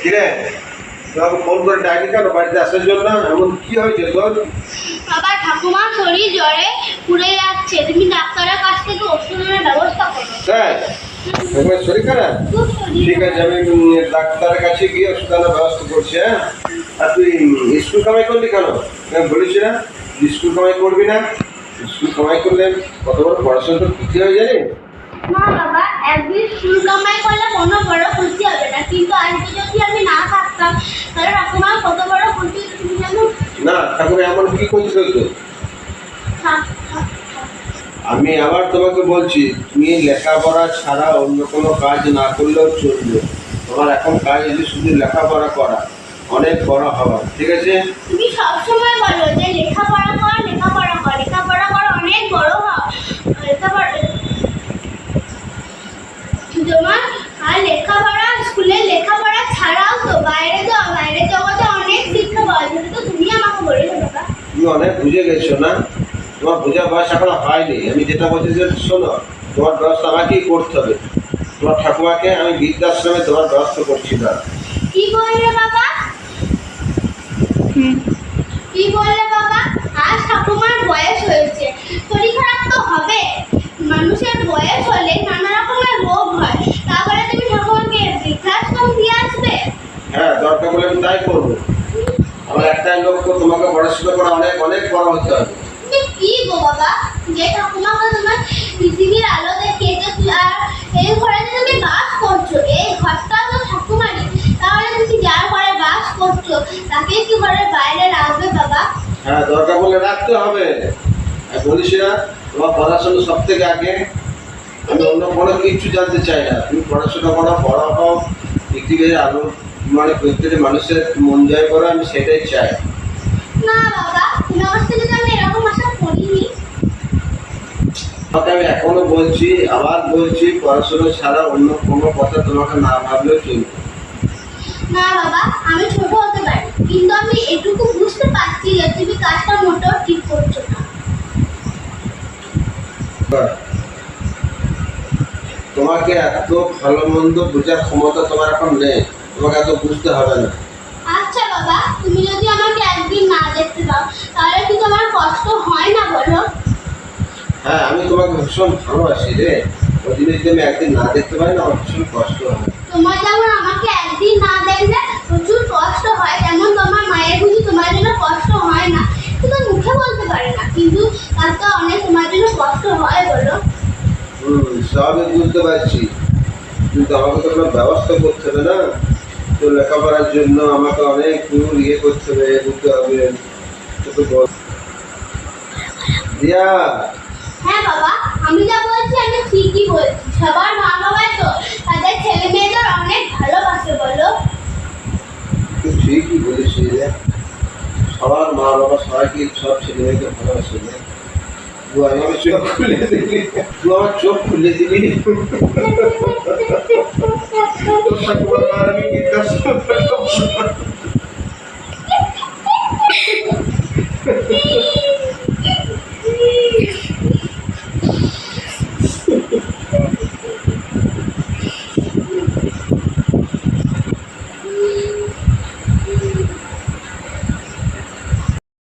কিরে তোমাকে ফোন করে ডাকি কেন বাড়িতে আসার জন্য? এমন কি হয়েছে তোর? বাবা ঠাকুমা শরীর জ্বরে পুড়ে যাচ্ছে, তুমি ডাক্তারের কাছ থেকে ওষুধের ব্যবস্থা করো। তাই তোমার শরীর খারাপ? খুব শরীর ঠিক আছে, আমি ডাক্তারের কাছে গিয়ে ওষুধ আনার ব্যবস্থা করছি। হ্যাঁ, আর তুই স্কুল কামাই করলি কেন? আমি বলেছি না স্কুল কামাই করবি না। স্কুল কামাই করলে কত বড় পড়াশোনা তো ক্ষতি হয়ে যায়। না বাবা, একদিন স্কুল কামাই করলে কোনো বড় ক্ষতি হবে না, কিন্তু আজকে যদি আমি না থাকতাম তাহলে ঠাকুমার কত বড় ক্ষতি হতো তুমি জানো? না, ঠাকুর এমন কি করছিল তো? আমি আবার তোমাকে বলছি, তুমি লেখাপড়া ছাড়া অন্য কোনো কাজ না করলেও চলবে। তোমার এখন কাজ হচ্ছে শুধু লেখাপড়া করা, অনেক বড় হওয়া, ঠিক আছে? তুমি সবসময় বলো যে লেখাপড়া কর, লেখাপড়া কর, লেখাপড়া কর, অনেক বড় হও। লেখাপড়া তোমার আর লেখাপড়া, স্কুলে লেখাপড়া ছাড়াও তো বাইরে যাও, বাইরের জগতে অনেক শিক্ষা পাওয়া যায়। তো তুমি আমাকে বলেছো বাবা। তুমি অনেক বুঝে গেছো না? তোমার বোঝার বয়স এখনো হয়নি। আমি যেটা বলছি যে শোনো, তোমার ব্যবস্থা আমাকেই করতে হবে। তোমার ঠাকুমাকে আমি বৃদ্ধাশ্রমে তোমার ব্যবস্থা করছি না। কি বললে বাবা? কি বললে বাবা? আজ ঠাকুমার বয়স হয়েছে, শরীর খারাপ তো হবে। মানুষের বয়স হলে নানা রকমের রোগ হয়, তারপরে তুমি ঠাকুমাকে বৃদ্ধাশ্রম দিয়ে আসবে? হ্যাঁ, দরকার বলে আমি তাই করবো। আমার একটাই লক্ষ্য, তোমাকে পড়াশোনা করে অনেক অনেক বড় হতে হবে। তুমি কি গো বাবা, যে ঠাকুমাকে তোমার পৃথিবীর আলো দেখিয়েছে, আর এই ঘরে যে তুমি বাস করছো, এই ঘরটা তো ঠাকুমারই, তাহলে তুমি যার ঘরে বাস করছো তাকে কি ঘরের বাইরে রাখবে বাবা? হ্যাঁ, দরকার বলে রাখতে হবে। আমি বলিস না, তোমার পড়াশোনা সব থেকে আগে। আমি অন্য কোনো কিছু জানতে চাই না। তুমি পড়াশোনা করো, বড় হও, পৃথিবীর আলো মানে প্রত্যেকটা মানুষের মন জয় করো, আমি সেটাই চাই। না বাবা, তোমার কাছ থেকে তো আমি এরকম আশা করিনি। তোমাকে আমি এখনো বলছি, আবার বলছি, পড়াশোনা ছাড়া অন্য কোনো কথা তোমাকে না ভাবলেও চলবে। না বাবা, আমি ছোট হতে পারি, কিন্তু আমি এটুকু বুঝতে পারছি যে তুমি কাজটা মোটেও ঠিক করছো না। তোমাকে এত ভালো মন্দ বোঝার ক্ষমতা তোমার এখন নেই। তোমাকে এত বুঝতে হবে না। আচ্ছা বাবা, তুমি যদি আমাকে একদিন না দেখতে পাও তাহলে কি তোমার কষ্ট হয় না বলো? হ্যাঁ, আমি তোমাকে ভীষণ ভালোবাসি রে। ওই জিনিস যদি আমি একদিন না দেখতে পাই না, আমার ভীষণ কষ্ট হয়। তোমার যেমন আমাকে একদিন না দেখলে প্রচুর কষ্ট হয়, তেমন তোমার মায়ের বুঝি তোমার জন্য কষ্ট হয় না? কিন্তু মুখে বলতে পারে না, কিন্তু তার তো অনেক তোমার জন্য কষ্ট হয় বলো। সবই বুঝতে পারছি, কিন্তু আমাকে তো কোনো ব্যবস্থা করতে হবে না? তো লেখাপড়ার জন্য আমাকে অনেক দূর করতে হবে, বুঝতে হবে। তো বল দিয়া। হ্যাঁ বাবা, আমি যা বলছি আমি ঠিকই বলছি। সবার মা বাবাই তো তাদের ছেলে মেয়েদের অনেক ভালোবাসে বলো। তুই ঠিকই বলেছি রে। সবার মা বাবা সবাইকে, সব ছেলে মেয়েকে ভালোবাসে রে। তুই আমার চোখ খুলে দিবি, তুই আমার চোখ খুলে দিবি। তোর ঠাকুমার মার আমি বৃদ্ধাশ্রমে